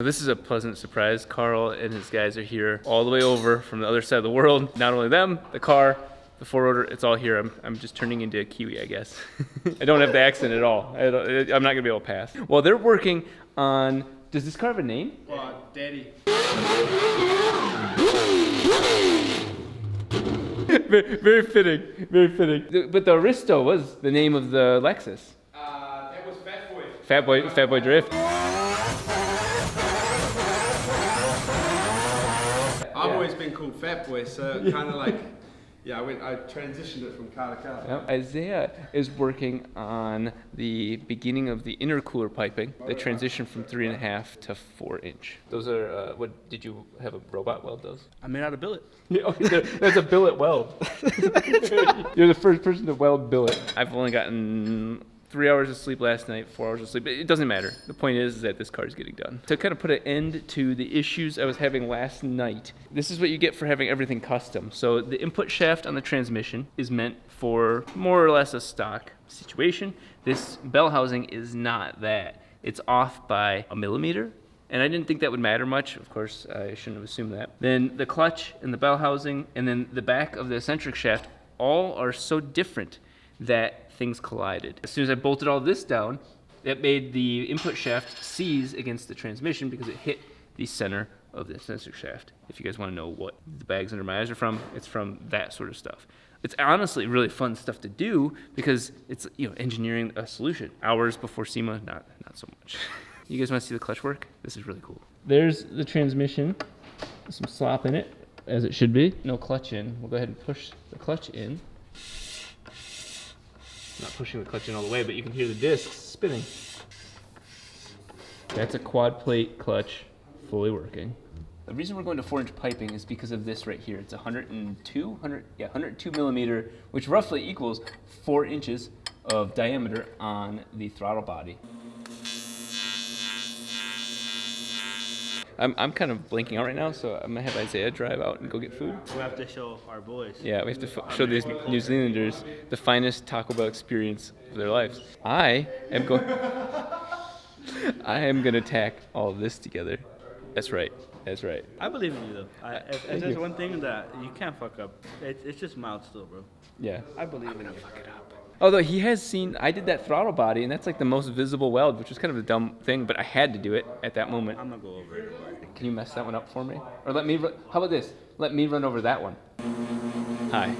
This is a pleasant surprise. Carl and his guys are here all the way over from the other side of the world. Not only them, the car, the 4-rotor, it's all here. I'm just turning into a Kiwi, I guess. I don't have the accent at all. I'm not gonna be able to pass. Well, they're working on, does this car have a name? Daddy. Very fitting, very fitting. But the Aristo was the name of the Lexus. That was Fat Boy. Fat Boy Drift. I've always been called Fat Boy, so kind of like, yeah, I transitioned it from car to car. Yep. Isaiah is working on the beginning of the intercooler piping, the transition from 3.5 to 4-inch. Those are, what, did you have a robot weld those? I made out of billet. Yeah, that's a billet weld. You're the first person to weld billet. I've only gotten 3 hours of sleep last night, 4 hours of sleep. It doesn't matter. The point is that this car is getting done. To kind of put an end to the issues I was having last night, this is what you get for having everything custom. So the input shaft on the transmission is meant for more or less a stock situation. This bell housing is not that. It's off by 1 millimeter. And I didn't think that would matter much. Of course, I shouldn't have assumed that. Then the clutch and the bell housing and then the back of the eccentric shaft all are so different that things collided. As soon as I bolted all this down, that made the input shaft seize against the transmission because it hit the center of the eccentric shaft. If you guys want to know what the bags under my eyes are from, it's from that sort of stuff. It's honestly really fun stuff to do because it's, you know, engineering a solution. Hours before SEMA, not so much. You guys want to see the clutch work? This is really cool. There's the transmission, some slop in it, as it should be. No clutch in. We'll go ahead and push the clutch in. Not pushing the clutch in all the way, but you can hear the discs spinning. That's a quad plate clutch, fully working. The reason we're going to 4-inch piping is because of this right here. It's 102 millimeter, which roughly equals 4 inches of diameter on the throttle body. I'm kind of blinking out right now, so I'm gonna have Isaiah drive out and go get food. We have to show our boys. Yeah, we have to show these New Zealanders the finest Taco Bell experience of their lives. I am gonna tack all of this together. That's right. That's right. I believe in you, though. If there's one thing that you can't fuck up, it's just mild still, bro. Yeah. I believe in you. Fuck it up. Although he has seen, I did that throttle body, and that's like the most visible weld, which was kind of a dumb thing, but I had to do it at that moment. I'm gonna go over it. Can you mess that one up for me? Or let me, how about this? Let me run over that one. Hi,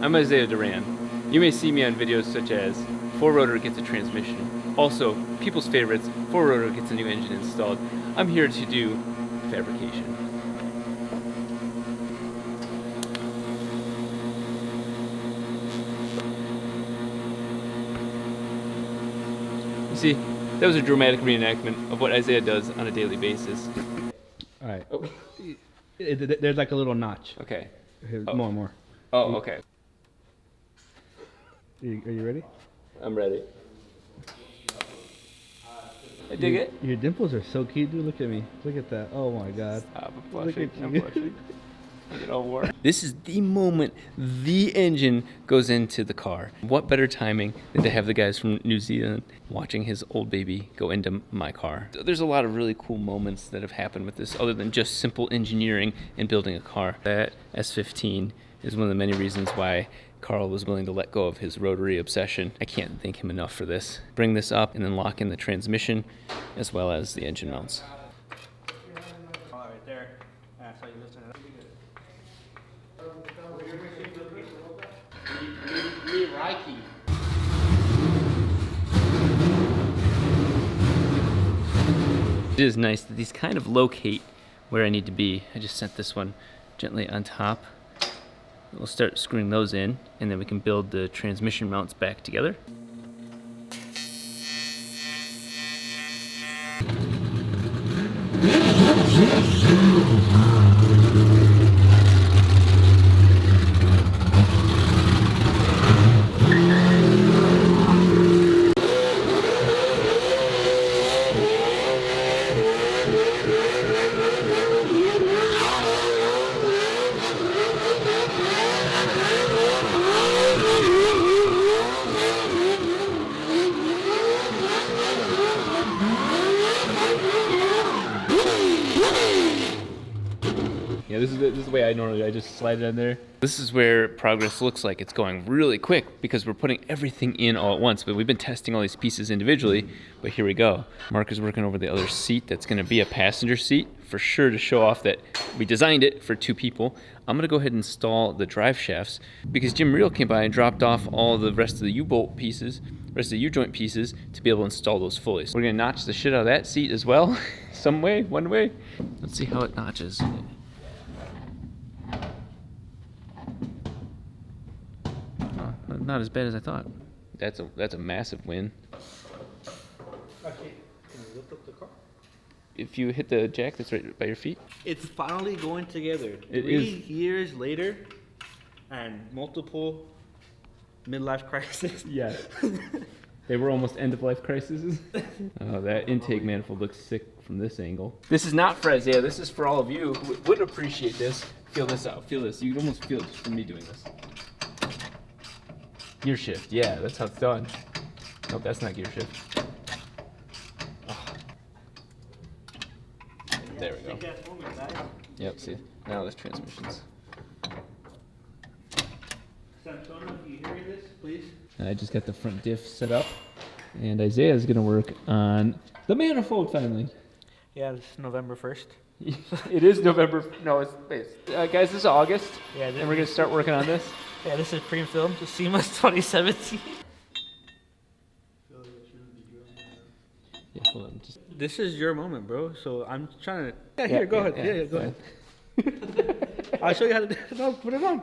I'm Isaiah Duran. You may see me on videos such as 4-rotor gets a transmission. Also, people's favorites, 4-rotor gets a new engine installed. I'm here to do fabrication. You see, that was a dramatic reenactment of what Isaiah does on a daily basis. All right. Oh. There's like a little notch. Okay. Here, Oh. More. Oh, okay. Are you ready? I'm ready. I dig it. Your dimples are so cute, dude. Look at me. Look at that. Oh my god. Stop, I'm Look blushing. at I'm you. blushing. It all works. This is the moment the engine goes into the car. What better timing than to have the guys from New Zealand watching his old baby go into my car. There's a lot of really cool moments that have happened with this other than just simple engineering and building a car. That S15 is one of the many reasons why Carl was willing to let go of his rotary obsession. I can't thank him enough for this. Bring this up and then lock in the transmission as well as the engine mounts. All right, there. So you listen to that. It is nice that these kind of locate where I need to be. I just set this one gently on top. We'll start screwing those in, and then we can build the transmission mounts back together. Yeah, this is the way I just slide it on there. This is where progress looks like it's going really quick because we're putting everything in all at once. But we've been testing all these pieces individually, but here we go. Mark is working over the other seat that's gonna be a passenger seat for sure to show off that we designed it for 2 people. I'm gonna go ahead and install the drive shafts because Jim Reel came by and dropped off all the rest of the U-bolt pieces, rest of the U-joint pieces to be able to install those fully. So we're gonna notch the shit out of that seat as well, some way, one way. Let's see how it notches. Not as bad as I thought. That's a massive win. Okay, can you lift up the car? If you hit the jack that's right by your feet. It's finally going together. It 3 is. years later, and multiple midlife crises. Yes. They were almost end-of-life crises. Oh, that intake manifold looks sick from this angle. This is not for Isaiah. This is for all of you who would appreciate this. Feel this out. Feel this. You can almost feel it just from me doing this. Gear shift. Yeah, that's how it's done. Nope, that's not gear shift. Oh. There we go. Yep, see. Now there's transmissions. Santona, if you hear this, please. I just got the front diff set up, and Isaiah is going to work on the manifold finally. Yeah, this is November 1st. It is November. No, it's guys. This is August, Yeah, and we're going to start working on this. Yeah, this is pre-filmed to SEMA 2017. Yeah, hold on. Just, This is your moment, bro. So I'm trying to. Yeah, here, go ahead. Yeah, go ahead. I'll show you how to do it. No, put it on.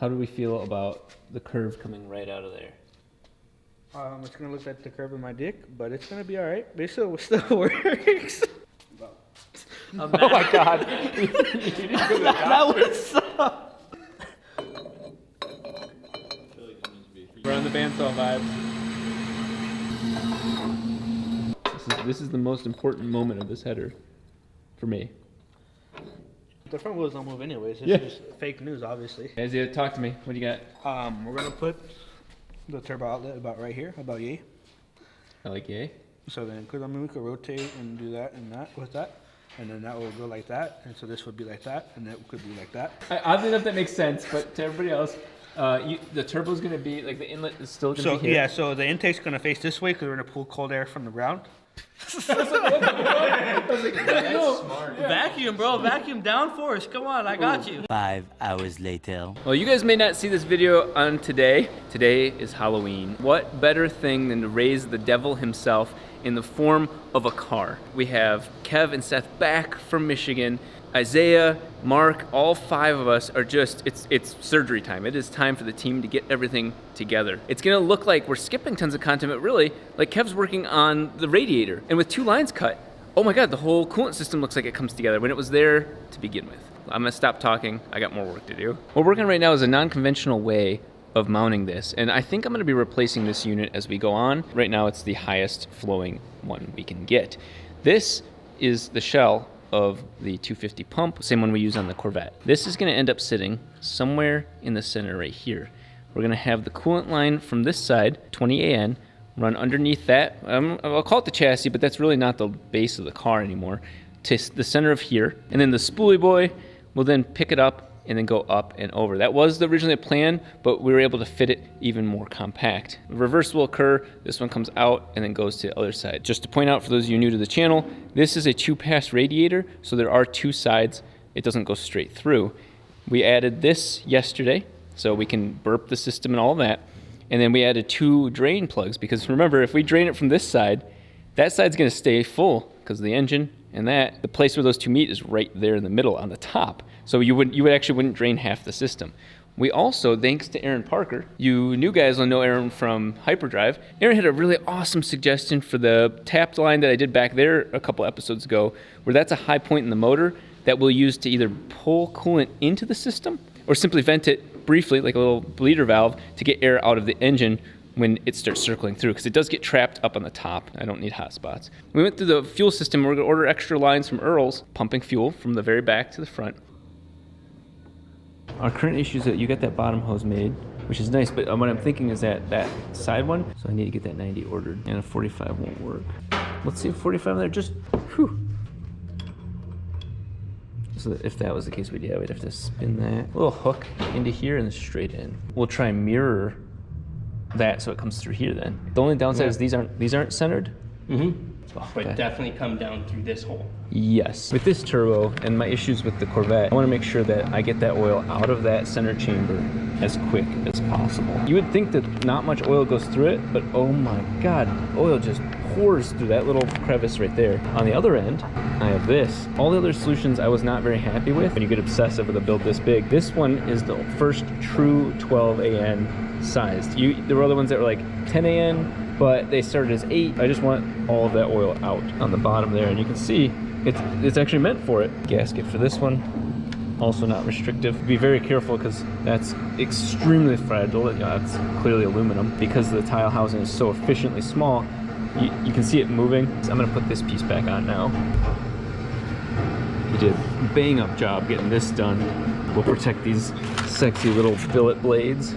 how do we feel about the curve coming right out of there? It's gonna look like the curve of my dick, but it's gonna be all right. It still works. Oh my God! You didn't go to the That was so. We're on the bandsaw vibes. This is the most important moment of this header, for me. The front wheels don't move anyways. It's Yeah. just fake news, obviously. Isaiah, talk to me. What do you got? We're gonna put the turbo outlet about right here, about yay. I like yay. So then, because I mean, we could rotate and do that and that with that, and then that will go like that, and so this would be like that, and that could be like that. Oddly enough, that makes sense, but to everybody else, the turbo's gonna be like the inlet is still gonna So be here. yeah, so the intake's gonna face this way because we're gonna pull cold air from the ground. Vacuum, bro. Vacuum downforce. Come on, I got you. 5 hours later. Well, you guys may not see this video on today. Today is Halloween. What better thing than to raise the devil himself in the form of a car? We have Kev and Seth back from Michigan. Isaiah, Mark, all 5 of us are just, it's surgery time. It is time for the team to get everything together. It's gonna look like we're skipping tons of content, but really, like Kev's working on the radiator, and with 2 lines cut, oh my God, the whole coolant system looks like it comes together when it was there to begin with. I'm gonna stop talking, I got more work to do. What we're working on right now is a non-conventional way of mounting this, and I think I'm gonna be replacing this unit as we go on. Right now it's the highest flowing one we can get. This is the shell of the 250 pump, same one we use on the Corvette. This is gonna end up sitting somewhere in the center right here. We're gonna have the coolant line from this side, 20 AN, run underneath that. I'll call it the chassis, but that's really not the base of the car anymore, to the center of here. And then the spoolie boy will then pick it up and then go up and over. That was the original plan, but we were able to fit it even more compact. The reverse will occur. This one comes out and then goes to the other side. Just to point out for those of you new to the channel, this is a 2-pass radiator, so there are 2 sides. It doesn't go straight through. We added this yesterday, so we can burp the system and all of that. And then we added 2 drain plugs, because remember, if we drain it from this side, that side's gonna stay full because of the engine and that. The place where those 2 meet is right there in the middle on the top. So you actually wouldn't drain half the system. We also, thanks to Aaron Parker, you new guys will know Aaron from Hyperdrive. Aaron had a really awesome suggestion for the tapped line that I did back there a couple episodes ago, where that's a high point in the motor that we'll use to either pull coolant into the system or simply vent it briefly, like a little bleeder valve, to get air out of the engine when it starts circling through, because it does get trapped up on the top. I don't need hot spots. We went through the fuel system. We're gonna order extra lines from Earl's, pumping fuel from the very back to the front. Our current issue is that you got that bottom hose made, which is nice, but what I'm thinking is that side one, so I need to get that 90 ordered, and a 45 won't work. Let's see if 45 there, just, whew. So if that was the case, we'd have to spin that little hook into here and straight in. We'll try and mirror that so it comes through here then. The only downside is these aren't centered. But definitely come down through this hole. Yes. With this turbo and my issues with the Corvette, I want to make sure that I get that oil out of that center chamber as quick as possible. You would think that not much oil goes through it, but oh my God, oil just pours through that little crevice right there. On the other end, I have this. All the other solutions I was not very happy with. When you get obsessive with a build this big, this one is the first true 12 AN sized. There were other ones that were like 10 AN, but they started as 8. I just want all of that oil out on the bottom there, and you can see it's actually meant for it. Gasket for this one, also not restrictive. Be very careful because that's extremely fragile. It's clearly aluminum. Because the tile housing is so efficiently small, you can see it moving. So I'm gonna put this piece back on now. You did a bang up job getting this done. We'll protect these sexy little billet blades.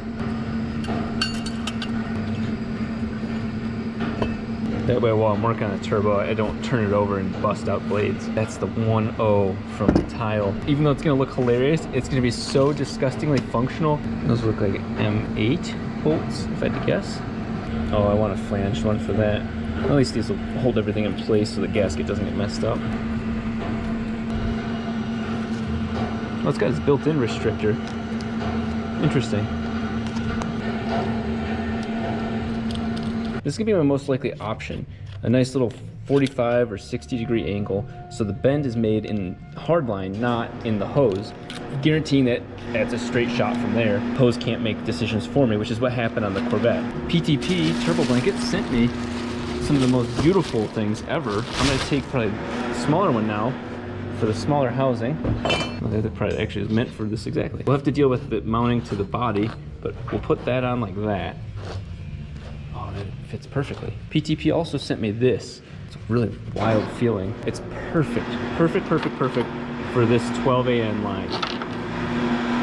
That way while I'm working on the turbo, I don't turn it over and bust out blades. That's the 1-0 from the tile. Even though it's gonna look hilarious, it's gonna be so disgustingly functional. Those look like M8 bolts, if I had to guess. Oh, I want a flanged one for that. At least these will hold everything in place so the gasket doesn't get messed up. Oh, it's got its built-in restrictor. Interesting. This is gonna be my most likely option. A nice little 45 or 60 degree angle. So the bend is made in hard line, not in the hose. Guaranteeing that that's a straight shot from there. Hose can't make decisions for me, which is what happened on the Corvette. PTP Turbo Blanket sent me some of the most beautiful things ever. I'm gonna take probably the smaller one now for the smaller housing. Well, that probably actually is meant for this exactly. We'll have to deal with it mounting to the body, but we'll put that on like that. It fits perfectly. PTP also sent me this. It's a really wild feeling. It's perfect for this 12 AN line.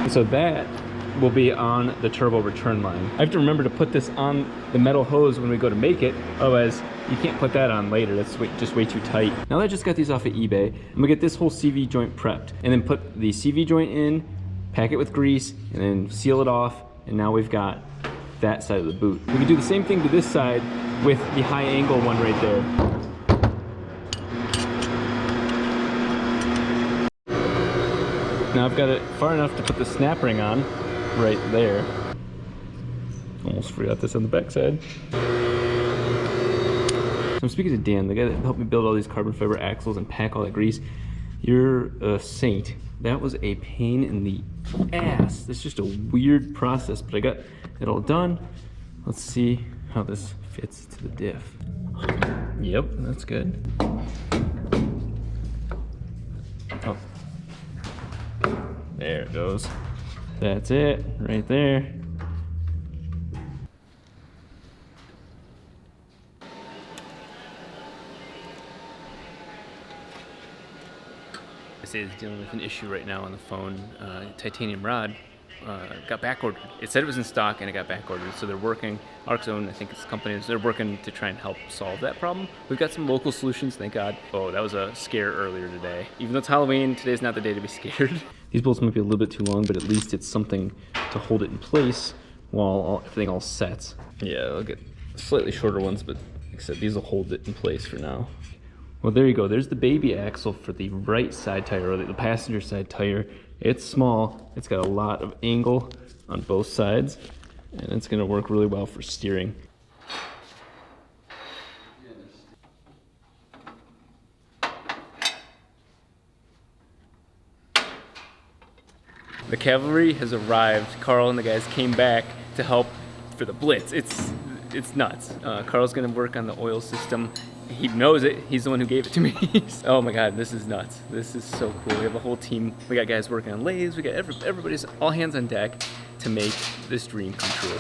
And so that will be on the turbo return line. I have to remember to put this on the metal hose when we go to make it, otherwise you can't put that on later. That's just way too tight. Now that I just got these off of eBay, I'm gonna get this whole CV joint prepped and then put the CV joint in, pack it with grease, and then seal it off, and now we've got that side of the boot. We can do the same thing to this side with the high angle one right there. Now I've got it far enough to put the snap ring on right there. Almost forgot this on the back side. So I'm speaking to Dan, the guy that helped me build all these carbon fiber axles and pack all that grease. You're a saint. That was a pain in the ass. It's just a weird process, but I got it all done. Let's see how this fits to the diff. Yep, that's good. Oh, there it goes. That's it, right there. Is dealing with an issue right now on the phone. Titanium rod got back ordered. It said it was in stock and it got back ordered. So they're working, ArcZone, I think it's companies, they're working to try and help solve that problem. We've got some local solutions, thank God. Oh, that was a scare earlier today. Even though it's Halloween, today's not the day to be scared. These bolts might be a little bit too long, but at least it's something to hold it in place while everything all sets. Yeah, I'll get slightly shorter ones, but like I said, these will hold it in place for now. Well, there you go. There's the baby axle for the right side tire, or the passenger side tire. It's small. It's got a lot of angle on both sides, and it's going to work really well for steering. The cavalry has arrived. Carl and the guys came back to help for the blitz. It's nuts. Carl's going to work on the oil system. He knows it. He's the one who gave it to me. Oh my God, this is nuts. This is so cool. We have a whole team. We got guys working on lathes. We got everybody's all hands on deck to make this dream come true.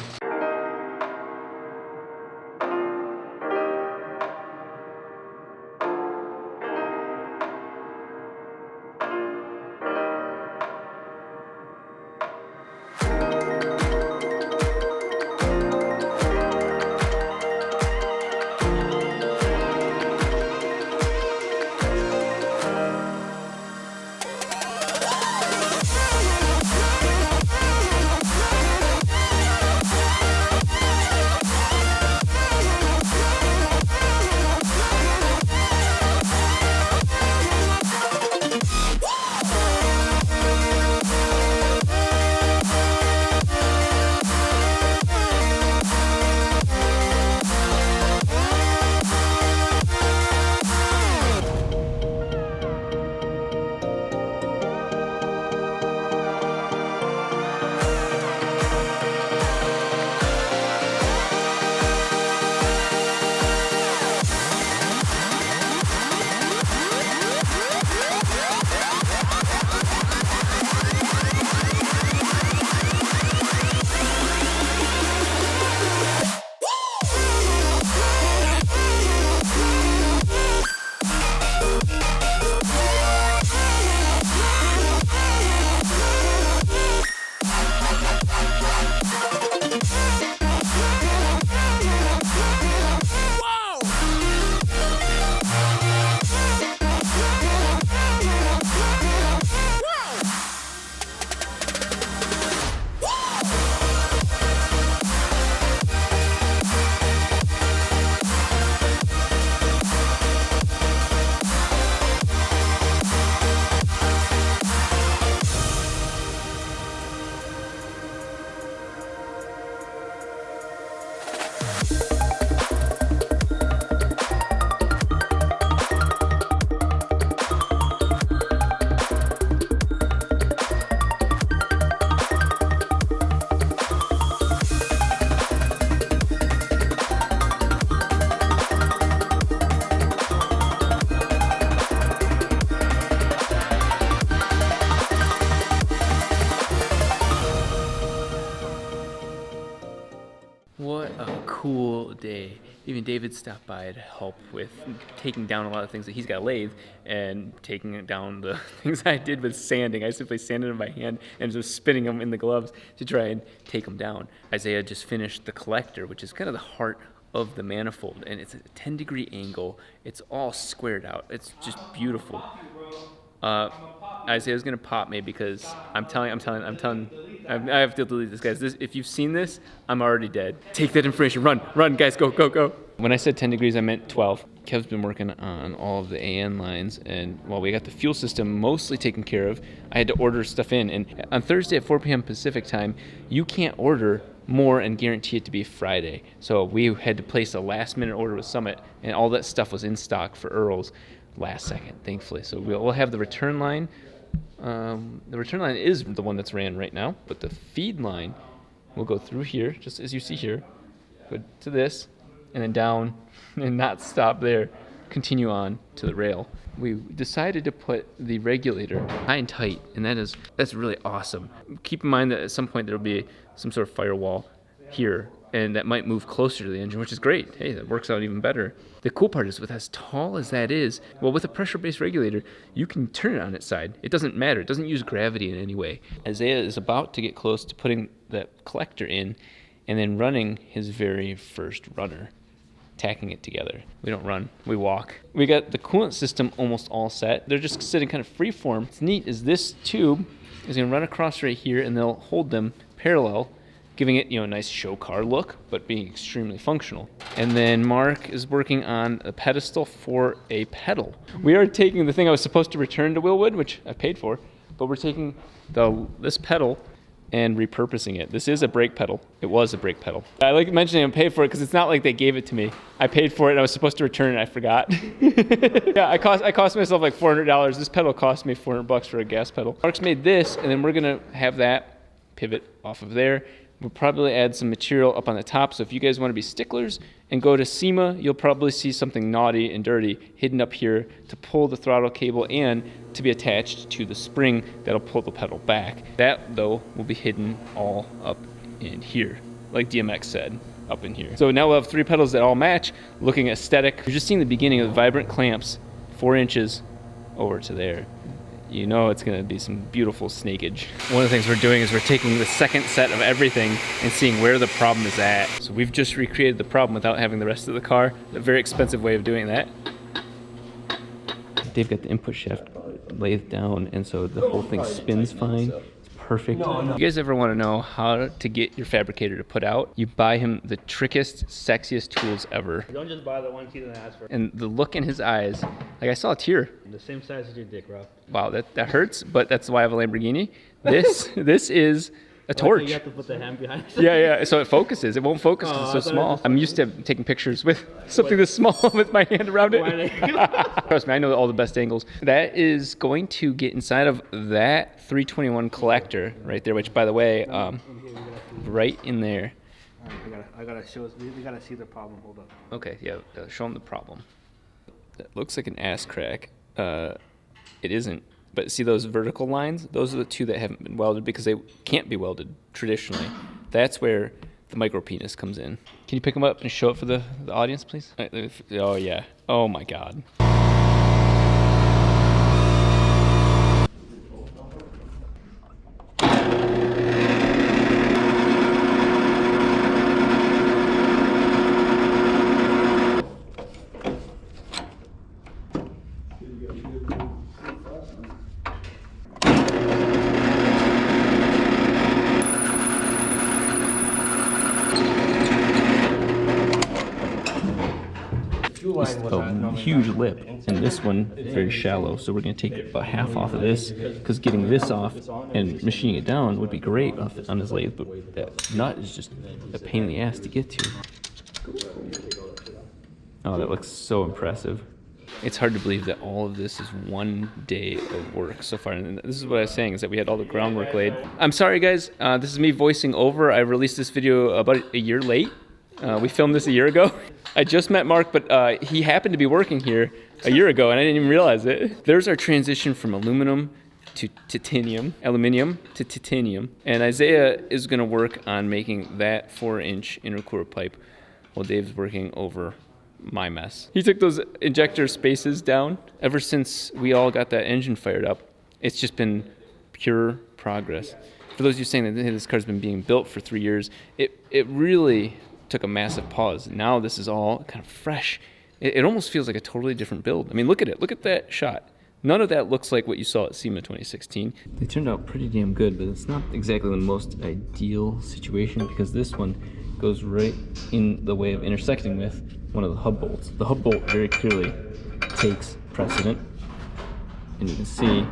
cool day. Even David stopped by to help with taking down a lot of things that he's got lathe and taking down the things I did with sanding. I simply sanded them by hand and just spinning them in the gloves to try and take them down. Isaiah just finished the collector, which is kind of the heart of the manifold, and it's a 10-degree angle. It's all squared out. It's just beautiful. Isaiah's gonna pop me because I have to delete this, guys. If you've seen this, I'm already dead. Take that information, run, guys, go. When I said 10 degrees, I meant 12. Kev's been working on all of the AN lines, and while we got the fuel system mostly taken care of, I had to order stuff in. And on Thursday at 4 p.m. Pacific time, you can't order more and guarantee it to be Friday. So we had to place a last-minute order with Summit, and all that stuff was in stock for Earl's last second, thankfully. So we'll have the return line. The return line is the one that's ran right now, but the feed line will go through here, just as you see here, go to this, and then down, and not stop there, continue on to the rail. We decided to put the regulator high and tight, and that's really awesome. Keep in mind that at some point there will be some sort of firewall here, and that might move closer to the engine, which is great. Hey, that works out even better. The cool part is, with as tall as that is, well, with a pressure-based regulator, you can turn it on its side. It doesn't matter. It doesn't use gravity in any way. Isaiah is about to get close to putting that collector in and then running his very first runner, tacking it together. We don't run, we walk. We got the coolant system almost all set. They're just sitting kind of free form. What's neat is this tube is going to run across right here, and they'll hold them parallel, giving it, a nice show car look, but being extremely functional. And then Mark is working on a pedestal for a pedal. We are taking the thing I was supposed to return to Willwood, which I paid for, but we're taking this pedal and repurposing it. This is a brake pedal. It was a brake pedal. I like mentioning I paid for it because it's not like they gave it to me. I paid for it and I was supposed to return it and I forgot. Yeah, I cost myself like $400. This pedal cost me $400 for a gas pedal. Mark's made this, and then we're gonna have that pivot off of there. We'll probably add some material up on the top, so if you guys want to be sticklers and go to SEMA, you'll probably see something naughty and dirty hidden up here to pull the throttle cable and to be attached to the spring that'll pull the pedal back. That, though, will be hidden all up in here, like DMX said, up in here. So now we'll have 3 pedals that all match, looking aesthetic. You're just seeing the beginning of the vibrant clamps, 4 inches over to there. You know it's going to be some beautiful snakeage. One of the things we're doing is we're taking the second set of everything and seeing where the problem is at. So we've just recreated the problem without having the rest of the car. A very expensive way of doing that. They've got the input shaft laid down, and so the whole thing spins fine. It's perfect. You guys ever want to know how to get your fabricator to put out? You buy him the trickiest, sexiest tools ever. Don't just buy the one he didn't ask for. And the look in his eyes, like I saw a tear. The same size as your dick, Rob. Wow, that hurts, but that's why I have a Lamborghini. This is a torch. You have to put the hand behind it. Yeah, so it focuses. It won't focus because it's so small. I'm used to taking pictures with something this small with my hand around it. Trust me, I know all the best angles. That is going to get inside of that 321 collector right there, which, by the way, right in there. All right, I gotta show us. We gotta see the problem. Hold up. Okay, yeah, show them the problem. That looks like an ass crack. It isn't. But see those vertical lines? Those are the 2 that haven't been welded because they can't be welded traditionally. That's where the micro penis comes in. Can you pick them up and show it for the audience, please? Oh, yeah. Oh, my God. A huge lip, and this one very shallow, so we're going to take about half off of this because getting this off and machining it down would be great on this lathe, but that nut is just a pain in the ass to get to. Oh, that looks so impressive. It's hard to believe that all of this is one day of work so far, and this is what I was saying, is that we had all the groundwork laid. I'm sorry guys, this is me voicing over. I released this video about a year late. We filmed this a year ago. I just met Mark, but he happened to be working here a year ago, and I didn't even realize it. There's our transition from aluminum to titanium, and Isaiah is going to work on making that 4-inch intercooler pipe while Dave's working over my mess. He took those injector spaces down. Ever since we all got that engine fired up, it's just been pure progress. For those of you saying that this car's been being built for 3 years, it really took a massive pause. Now this is all kind of fresh. It almost feels like a totally different build. I mean, look at it. Look at that shot. None of that looks like what you saw at SEMA 2016. They turned out pretty damn good, but it's not exactly the most ideal situation because this one goes right in the way of intersecting with one of the hub bolts. The hub bolt very clearly takes precedent, and you can see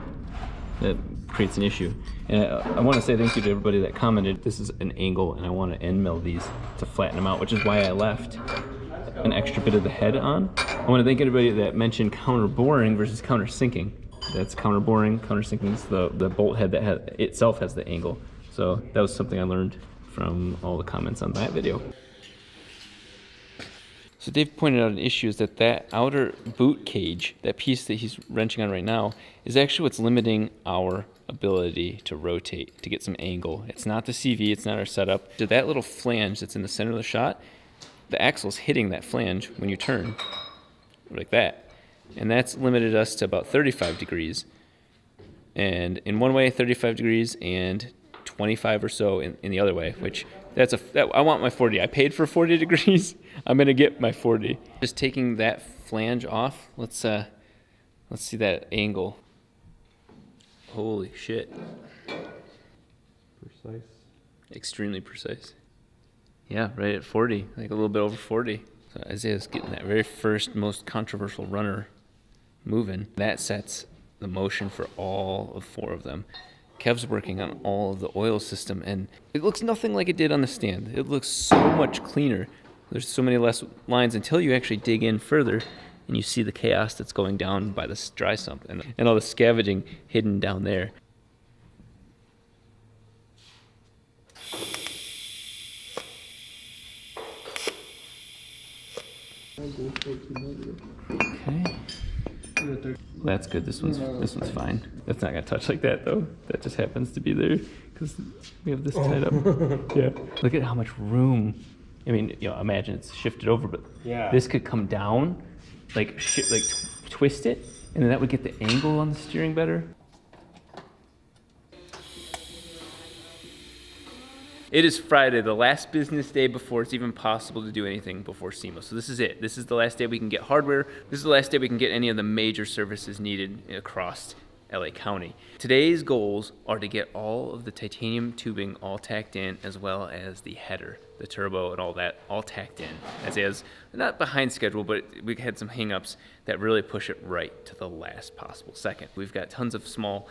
that creates an issue. And I want to say thank you to everybody that commented. This is an angle, and I want to end mill these to flatten them out, which is why I left an extra bit of the head on. I want to thank everybody that mentioned counter boring versus counter sinking. That's counter boring. Counter sinking is the bolt head that itself has the angle. So that was something I learned from all the comments on that video. So Dave pointed out an issue is that outer boot cage, that piece that he's wrenching on right now, is actually what's limiting our ability to rotate, to get some angle. It's not the CV, it's not our setup. So that little flange that's in the center of the shot, the axle's hitting that flange when you turn, like that. And that's limited us to about 35 degrees. And in one way, 35 degrees, and 25 or so in the other way, which I want my 40. I paid for 40 degrees. I'm gonna get my 40. Just taking that flange off. Let's see that angle. Holy shit. Precise. Extremely precise. Yeah, right at 40, like a little bit over 40. So Isaiah's getting that very first, most controversial runner moving. That sets the motion for all of 4 of them. Kev's working on all of the oil system, and it looks nothing like it did on the stand. It looks so much cleaner. There's so many less lines until you actually dig in further and you see the chaos that's going down by this dry sump and all the scavenging hidden down there. Okay. That's good. This one's fine. That's not gonna touch like that though. That just happens to be there because we have this tied up. Yeah. Look at how much room. I mean, imagine it's shifted over, but this could come down, twist it, and then that would get the angle on the steering better. It is Friday, the last business day before it's even possible to do anything before SEMA. So this is it. This is the last day we can get hardware. This is the last day we can get any of the major services needed across LA County. Today's goals are to get all of the titanium tubing all tacked in, as well as the header, the turbo and all that all tacked in. As is, not behind schedule, but we had some hangups that really push it right to the last possible second. We've got tons of small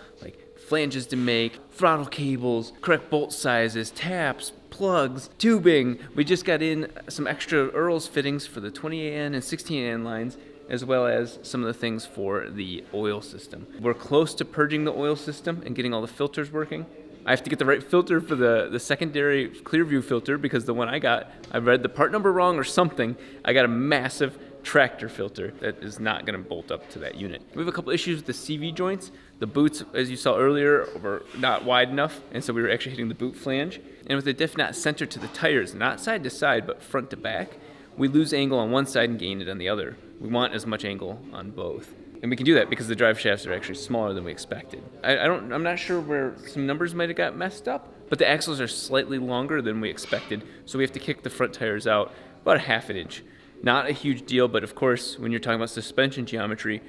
flanges to make, throttle cables, correct bolt sizes, taps, plugs, tubing. We just got in some extra Earl's fittings for the 20AN and 16AN lines, as well as some of the things for the oil system. We're close to purging the oil system and getting all the filters working. I have to get the right filter for the secondary Clearview filter because the one I got, I read the part number wrong or something. I got a massive tractor filter that is not gonna bolt up to that unit. We have a couple issues with the CV joints. The boots, as you saw earlier, were not wide enough, and so we were actually hitting the boot flange. And with the diff not centered to the tires, not side to side, but front to back, we lose angle on one side and gain it on the other. We want as much angle on both. And we can do that because the drive shafts are actually smaller than we expected. I'm not sure where some numbers might have got messed up, but the axles are slightly longer than we expected, so we have to kick the front tires out about a half an inch. Not a huge deal, but of course, when you're talking about suspension geometry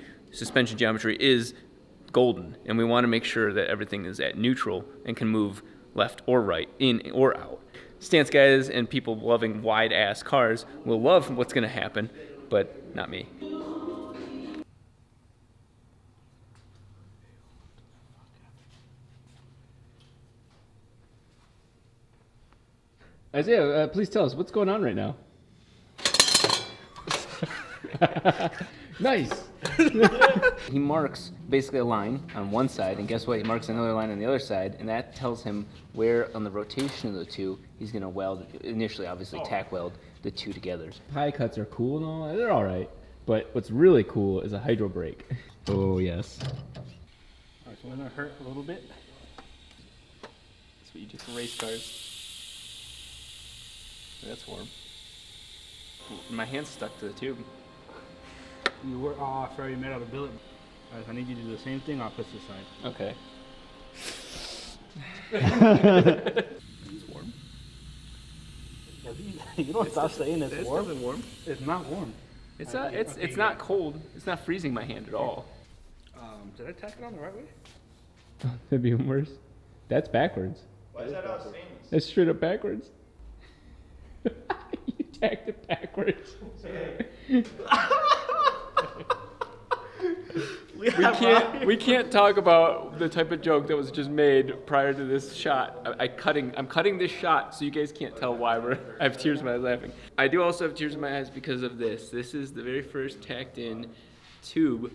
is golden, and we want to make sure that everything is at neutral and can move left or right, in or out. Stance guys and people loving wide-ass cars will love what's going to happen, but not me. Isaiah, please tell us, what's going on right now? Nice. He marks basically a line on one side, and guess what? He marks another line on the other side, and that tells him where on the rotation of the two he's going to weld, initially obviously tack weld the two together. Pie cuts are cool and all, they're all right, but what's really cool is a hydro brake. Oh yes. Alright, so when it hurt a little bit. That's what you do for race cars. That's warm. My hand's stuck to the tube. You were off, already made out of billet. Alright, so I need you to do the same thing opposite side. Okay. It's warm. You don't stop saying it's warm. warm. It's not warm. It's not cold. It's not freezing my hand at all. Did I tack it on the right way? That'd be even worse. That's backwards. Why is that how it's famous? That's straight up backwards. You tacked it backwards. We can't talk about the type of joke that was just made prior to this shot. I'm cutting this shot so you guys can't tell why I have tears in my eyes laughing. I do also have tears in my eyes because of this. This is the very first tacked in tube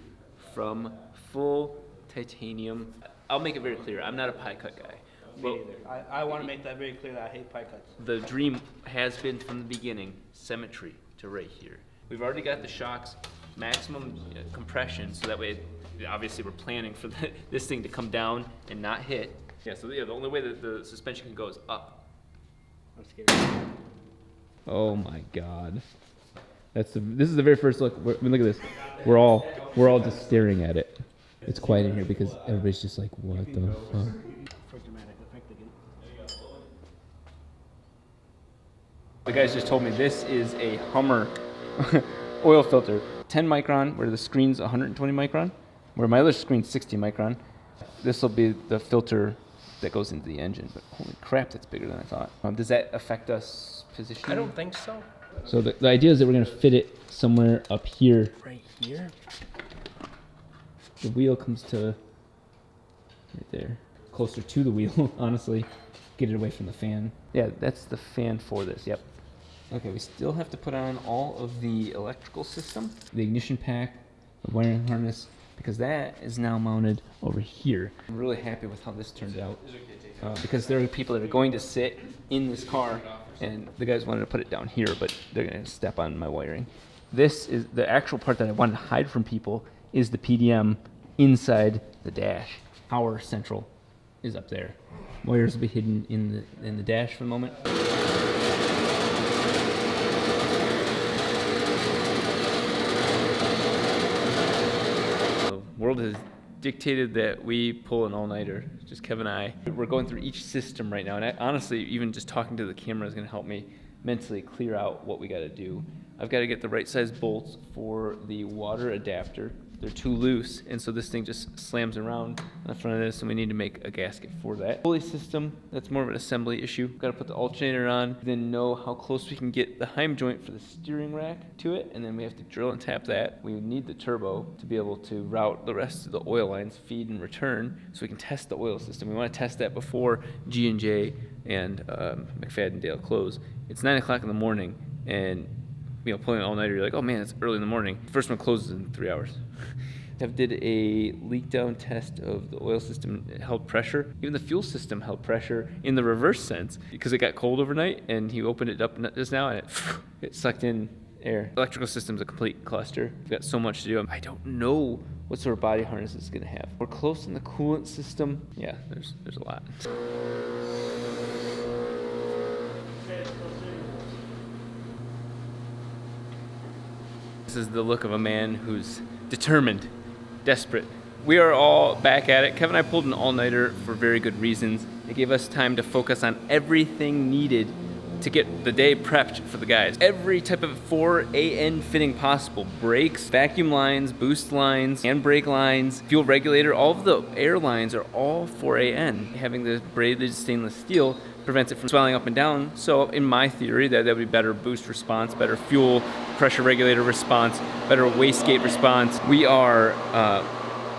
from full titanium. I'll make it very clear, I'm not a pie cut guy. Me neither. I want to make that very clear that I hate pie cuts. The dream has been from the beginning, symmetry to right here. We've already got the shocks, maximum compression, so that way, obviously we're planning for this thing to come down and not hit. Yeah, so the only way that the suspension can go is up. I'm scared. Oh my God. This is the very first look. I mean, look at this. We're all just staring at it. It's quiet in here because everybody's just like, what the fuck? For dramatic effect again. The guys just told me this is a Hummer oil filter. 10 micron, where the screen's 120 micron, where my other screen's 60 micron. This will be the filter that goes into the engine, but holy crap, that's bigger than I thought. Does that affect us positioning? I don't think so. So the idea is that we're going to fit it somewhere up here. Right here? The wheel comes to right there, closer to the wheel, honestly. Get it away from the fan. Yeah, that's the fan for this, yep. Okay, we still have to put on all of the electrical system, the ignition pack, the wiring harness, because that is now mounted over here. I'm really happy with how this turned out, because there are people that are going to sit in this car, and the guys wanted to put it down here, but they're going to step on my wiring. This is the actual part that I wanted to hide from people, is the PDM inside the dash. Power central is up there. Wires will be hidden in the dash for the moment. The world has dictated that we pull an all-nighter, just Kevin and I. We're going through each system right now, and honestly, even just talking to the camera is going to help me mentally clear out what we got to do. I've got to get the right size bolts for the water adapter. They're too loose, and so this thing just slams around on the front of this, and we need to make a gasket for that. Pulley system, that's more of an assembly issue. Got to put the alternator on, then know how close we can get the Heim joint for the steering rack to it, and then we have to drill and tap that. We need the turbo to be able to route the rest of the oil lines, feed and return, so we can test the oil system. We want to test that before G&J and McFadden-Dale close. It's 9 o'clock in the morning, and pulling an all-nighter, you're like, oh man, it's early in the morning. First one closes in 3 hours. I did a leak down test of the oil system. It held pressure. Even the fuel system held pressure in the reverse sense because it got cold overnight, and he opened it up just now, and it sucked in air. Electrical system's a complete cluster. We've got so much to do. I don't know what sort of body harness it's going to have. We're close in the coolant system. Yeah, there's a lot. This is the look of a man who's determined, desperate. We are all back at it. Kevin and I pulled an all-nighter for very good reasons. It gave us time to focus on everything needed to get the day prepped for the guys. Every type of 4AN fitting possible. Brakes, vacuum lines, boost lines, handbrake lines, fuel regulator, all of the air lines are all 4AN. Having the braided stainless steel prevents it from swelling up and down. So in my theory, that would be better boost response, better fuel pressure regulator response, better wastegate response. We are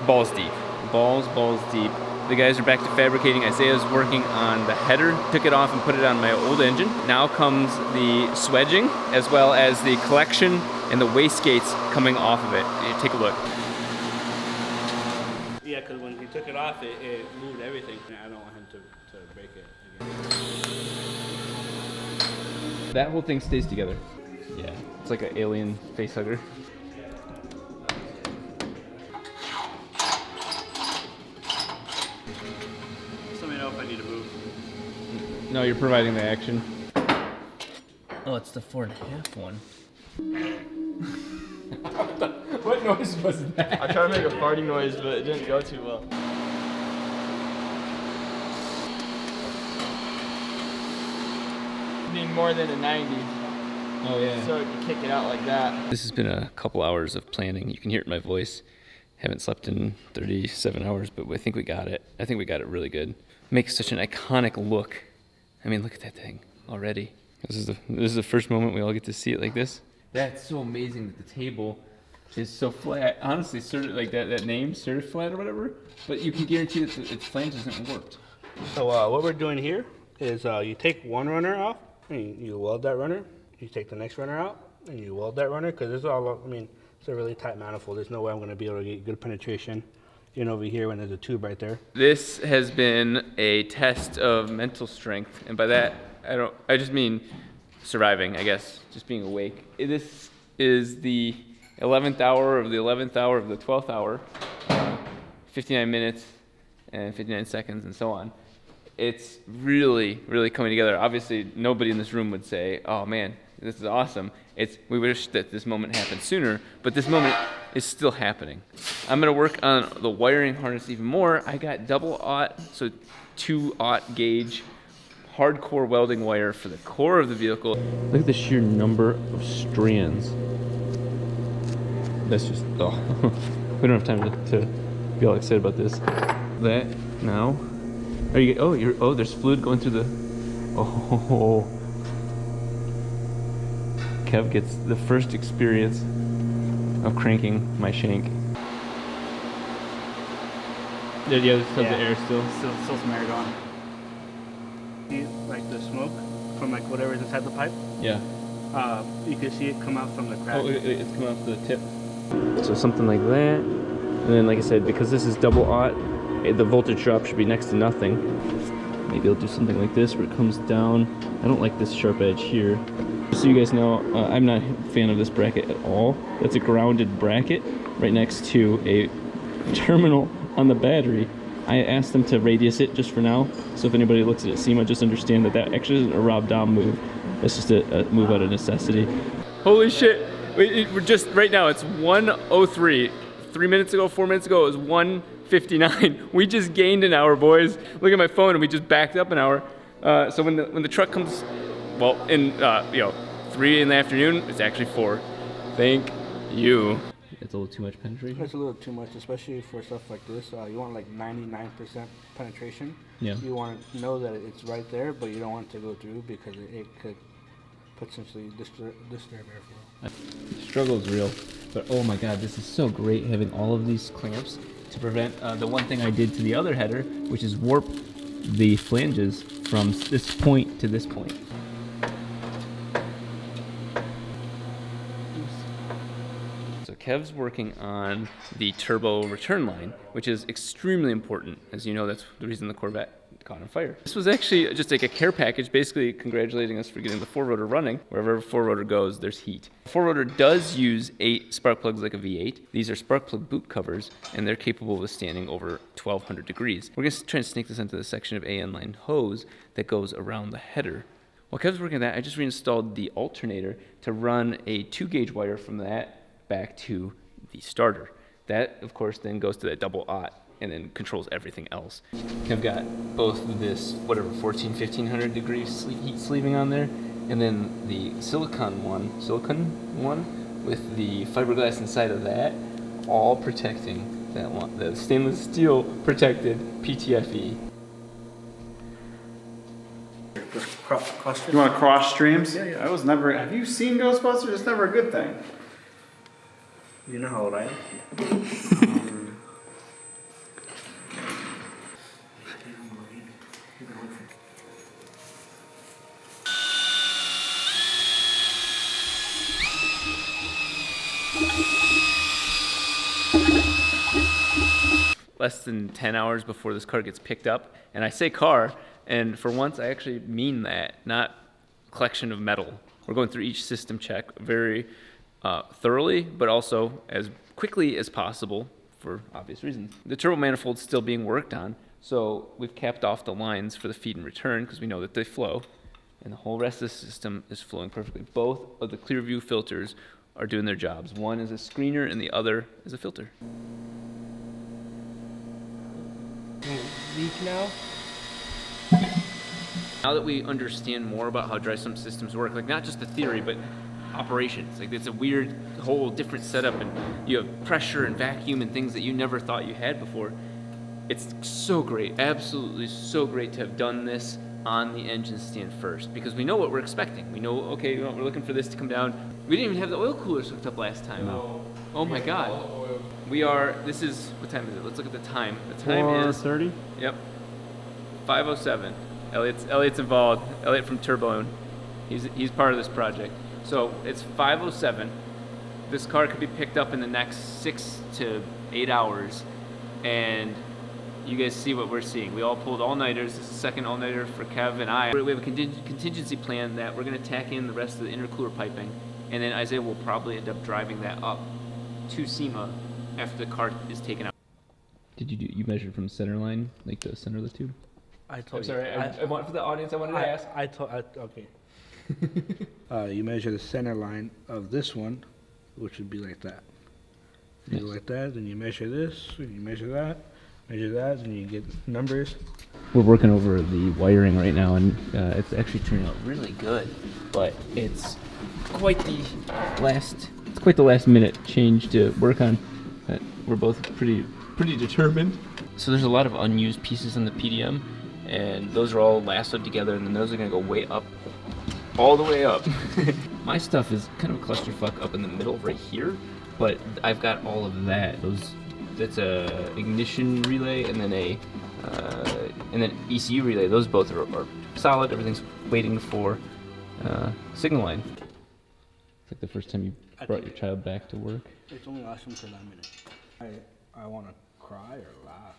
balls deep. Balls deep. The guys are back to fabricating. Isaiah's working on the header. Took it off and put it on my old engine. Now comes the swedging, as well as the collection and the wastegates coming off of it. Take a look. Yeah, because when he took it off, it moved everything. I don't want him to break it again. That whole thing stays together. Yeah, it's like an alien face hugger. Let me know if I need to move. No, you're providing the action. Oh, it's the 4.5 one. What noise was that? I tried to make a farting noise, but it didn't go too well. Need more than a 90. Oh yeah. So it can kick it out like that. This has been a couple hours of planning. You can hear it in my voice. Haven't slept in 37 hours, but I think we got it. I think we got it really good. Makes such an iconic look. I mean, look at that thing already. This is the first moment we all get to see it like this. That's so amazing that the table is so flat. Honestly, sort of like that name, Certi Flat or whatever. But you can guarantee that its flange hasn't warped. So what we're doing here is you take one runner off and you weld that runner. You take the next runner out and you weld that runner because it's all, I mean, it's a really tight manifold. There's no way I'm going to be able to get good penetration in over here when there's a tube right there. This has been a test of mental strength, and by that I just mean surviving, I guess, just being awake. This is the 11th hour of the 11th hour of the 12th hour, 59 minutes and 59 seconds and so on. It's really, really coming together. Obviously, nobody in this room would say, oh man, this is awesome. We wish that this moment happened sooner, but this moment is still happening. I'm gonna work on the wiring harness even more. I got double aught, so 2-aught gauge, hardcore welding wire for the core of the vehicle. Look at the sheer number of strands. That's just, oh, we don't have time to be all excited about this. That, now, there's fluid going through the, oh. Kev gets the first experience of cranking my shank. Yeah, there's tons of air still. Still some air going. See, like the smoke from like whatever's inside the pipe? Yeah. You can see it come out from the crack. Oh, it's coming off the tip. So something like that. And then, like I said, because this is double aught, the voltage drop should be next to nothing. Maybe I'll do something like this where it comes down. I don't like this sharp edge here. Just so you guys know, I'm not a fan of this bracket at all. That's a grounded bracket right next to a terminal on the battery. I asked them to radius it just for now, so if anybody looks at it SEMA, just understand that that actually isn't a Rob Dahm move. It's just a move out of necessity. Holy shit! We're just, right now, it's 1:03. 3 minutes ago, 4 minutes ago, it was 1:59. We just gained an hour, boys. Look at my phone, and we just backed up an hour. So when the truck comes, well, in 3 in the afternoon, it's actually 4. Thank you. It's a little too much penetration. It's a little too much, especially for stuff like this. You want like 99% penetration. Yeah. You want to know that it's right there, but you don't want it to go through because it could potentially disturb airflow. Struggle is real, but oh my god, this is so great having all of these clamps to prevent the one thing I did to the other header, which is warp the flanges from this point to this point. So Kev's working on the turbo return line, which is extremely important. As you know, that's the reason the Corvette caught on fire. This was actually just like a care package, basically congratulating us for getting the 4-rotor running. Wherever a 4-rotor goes, there's heat. 4-rotor does use 8 spark plugs like a V8. These are spark plug boot covers, and they're capable of withstanding over 1200 degrees. We're gonna try and sneak this into the section of AN line hose that goes around the header. While Kev's working on that, I just reinstalled the alternator to run a 2-gauge wire from that back to the starter. That, of course, then goes to that double aught and then controls everything else. I've got both this, 1500 degrees heat sleeving on there, and then the silicon one with the fiberglass inside of that, all protecting that one, the stainless steel protected PTFE. You want to cross streams? Yeah. I was never. Have you seen Ghostbusters? It's never a good thing. You know how old I am? Less than 10 hours before this car gets picked up, and I say car, and for once I actually mean that, not collection of metal. We're going through each system check very thoroughly, but also as quickly as possible for obvious reasons. The turbo manifold's still being worked on, so we've capped off the lines for the feed and return because we know that they flow, and the whole rest of the system is flowing perfectly. Both of the Clearview filters are doing their jobs. One is a screener and the other is a filter. Leak now? Now that we understand more about how dry sump systems work, like not just the theory, but operations, like it's a weird whole different setup, and you have pressure and vacuum and things that you never thought you had before. It's so great, absolutely so great to have done this on the engine stand first, because we know what we're expecting. We know, okay, we're looking for this to come down. We didn't even have the oil coolers hooked up last time. Oh my God. This is, what time is it? Let's look at the time. The time is 4:30. Yep. 5:07. Elliot's involved. Elliot from Turbone. He's part of this project. So it's 5:07. This car could be picked up in the next 6 to 8 hours, and you guys see what we're seeing. We all pulled all-nighters. This is the second all-nighter for Kev and I. We have a contingency plan that we're going to tack in the rest of the intercooler piping, and then Isaiah will probably end up driving that up to SEMA after the car is taken out. Did you measured from center line, like the center of the tube? I told I'm sorry, I want for the audience, I wanted to ask. Okay. You measure the center line of this one, which would be like that. You go like that, then you measure this, and you measure that, and you get numbers. We're working over the wiring right now, and it's actually turning out really good. But it's quite the last minute change to work on. But we're both pretty determined. So there's a lot of unused pieces in the PDM, and those are all lassoed together, and then those are gonna go way up, all the way up. My stuff is kind of a clusterfuck up in the middle right here, but I've got all of that. That's a ignition relay and then ECU relay. Those both are solid. Everything's waiting for signal line. It's like the first time you brought your child back to work. It's only lasting for 9 minutes. I want to cry or laugh,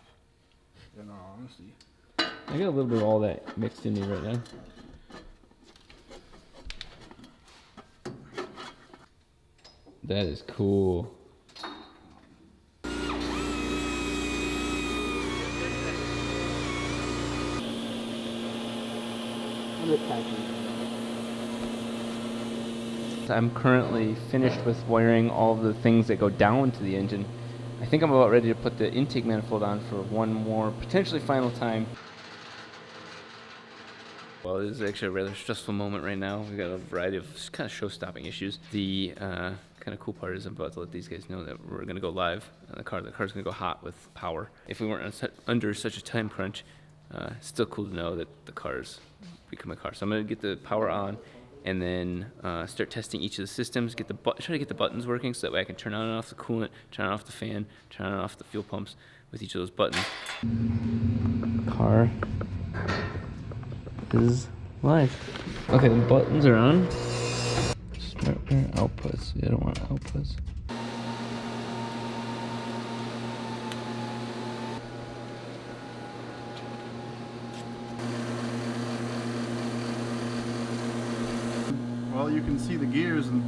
in all honesty. I got a little bit of all that mixed in me right now. That is cool. I'm currently finished with wiring all of the things that go down to the engine. I think I'm about ready to put the intake manifold on for one more, potentially final time. Well, this is actually a rather stressful moment right now. We've got a variety of kind of show-stopping issues. The kind of cool part is I'm about to let these guys know that we're going to go live. The car's going to go hot with power. If we weren't under such a time crunch, it's still cool to know that the car's become a car. So I'm going to get the power on, and then start testing each of the systems, try to get the buttons working so that way I can turn on and off the coolant, turn on and off the fan, turn on and off the fuel pumps with each of those buttons. Car is live. Okay, the buttons are on. Start outputs. Yeah, I don't want outputs. Well, you can see the gears and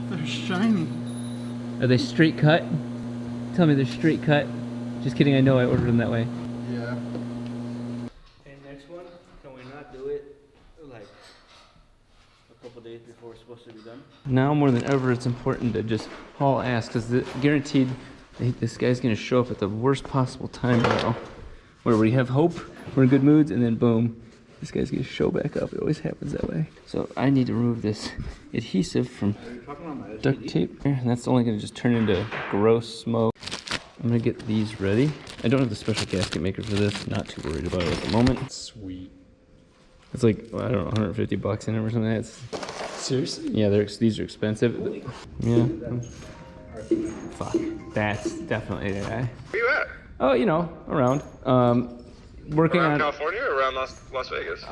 they're shiny. Are they straight cut? Tell me they're straight cut. Just kidding, I know I ordered them that way. Yeah. And next one, can we not do it like a couple days before it's supposed to be done? Now more than ever, it's important to just haul ass, because guaranteed this guy's going to show up at the worst possible time now, where we have hope, we're in good moods, and then boom, this guy's going to show back up. It always happens that way. So I need to remove this adhesive from duct tape, and that's only going to just turn into gross smoke. I'm going to get these ready. I don't have the special gasket maker for this. Not too worried about it at the moment. Sweet. It's like, I don't know, $150 in them or something like that. Seriously? Yeah, these are expensive. Yeah. Fuck. That's definitely the guy. Where you at? Oh, you know, around. Working Around on California or around Las Vegas?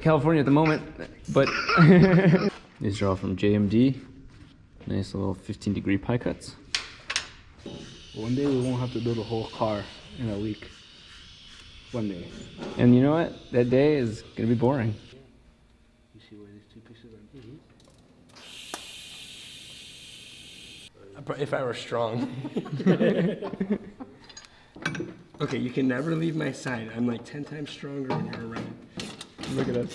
California at the moment, but these are all from JMD. Nice little 15-degree pie cuts. One day we won't have to do the whole car in a week. One day. And you know what? That day is gonna be boring. You see where these two pieces are? If I were strong. Okay, you can never leave my side. I'm like 10 times stronger when you're around. Look at us.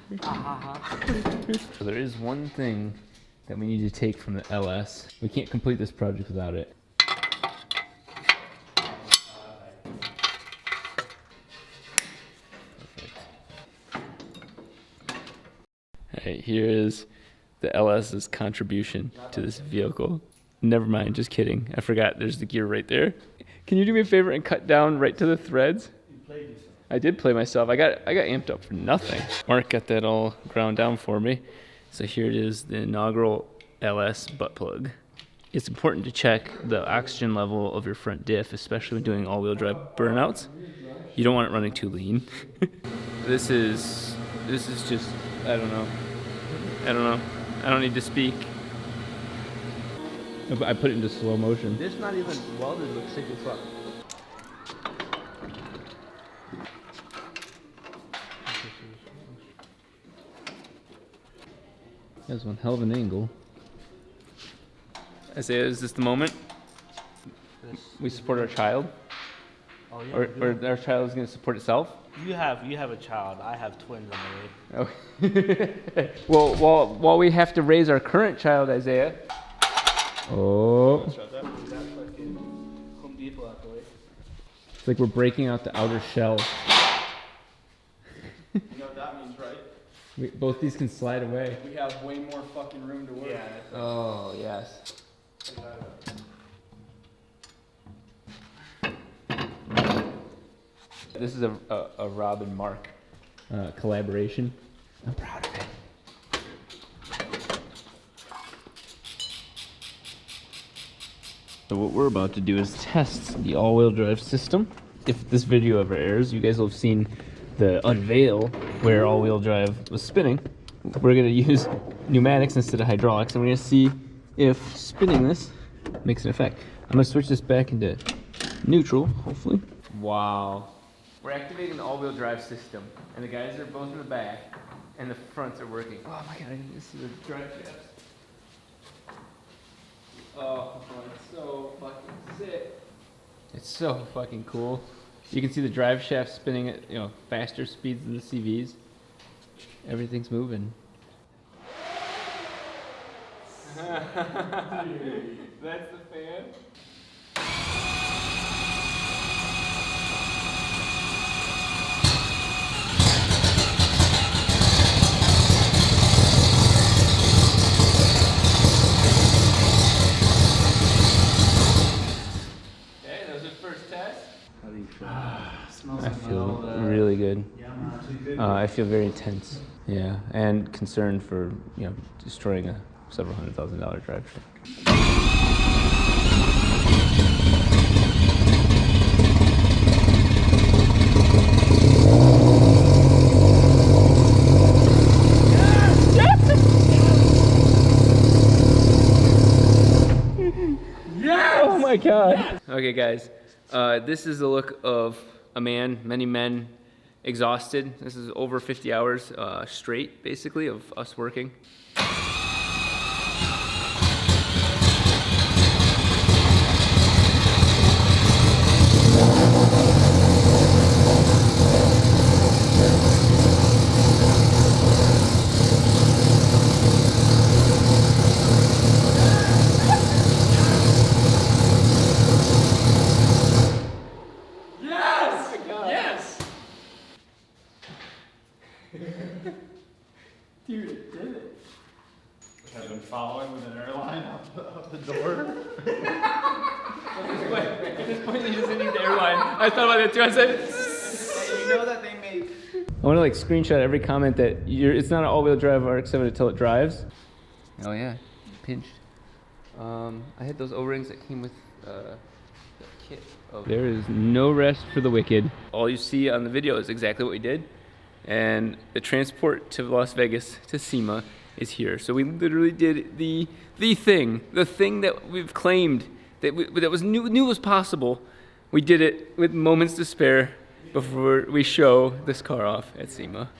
So there is one thing that we need to take from the LS. We can't complete this project without it. Alright, here is the LS's contribution to this vehicle. Never mind, just kidding. I forgot there's the gear right there. Can you do me a favor and cut down right to the threads? You played yourself. I did play myself. I got amped up for nothing. Mark got that all ground down for me. So here it is, the inaugural LS butt plug. It's important to check the oxygen level of your front diff, especially when doing all-wheel drive burnouts. You don't want it running too lean. This is just, I don't know. I don't need to speak. I put it into slow motion. This not even welded, looks sick as fuck. That's one hell of an angle. I say, is this the moment? We support our child? Oh, yeah, Or our child is going to support itself? You have a child. I have twins on the way. Oh. Well, while we have to raise our current child, Isaiah. Oh. Home Depot out the way. It's like we're breaking out the outer shell. You know what that means, right? Both these can slide away. We have way more fucking room to work. Yeah. Oh, yes. This is a Rob and Mark collaboration. I'm proud of it. So what we're about to do is test the all-wheel drive system. If this video ever airs, you guys will have seen the unveil where all-wheel drive was spinning. We're going to use pneumatics instead of hydraulics, and we're going to see if spinning this makes an effect. I'm going to switch this back into neutral, hopefully. Wow. We're activating the all-wheel drive system, and the guys are both in the back, and the fronts are working. Oh my god, I need to see the drive shafts. Oh, it's so fucking sick. It's so fucking cool. You can see the drive shaft spinning at faster speeds than the CVs. Everything's moving. That's the fan. I feel really good. I feel very tense. Yeah, and concerned for destroying a several $100,000 drivetrain. Oh my god. Okay, guys. This is the look of a man, many men, exhausted. This is over 50 hours straight, basically, of us working. Dude, it did it. Have been following with an airline out the door. At this point, you just need the airline. I thought about it too. I said, Hey, you know that they made. I want to screenshot every comment that it's not an all-wheel drive RX-7 until it drives. Oh yeah, pinched. I had those O-rings that came with the kit. There is no rest for the wicked. All you see on the video is exactly what we did. And the transport to Las Vegas, to SEMA, is here. So we literally did the thing that we've claimed, that was knew was possible. We did it with moments to spare before we show this car off at SEMA.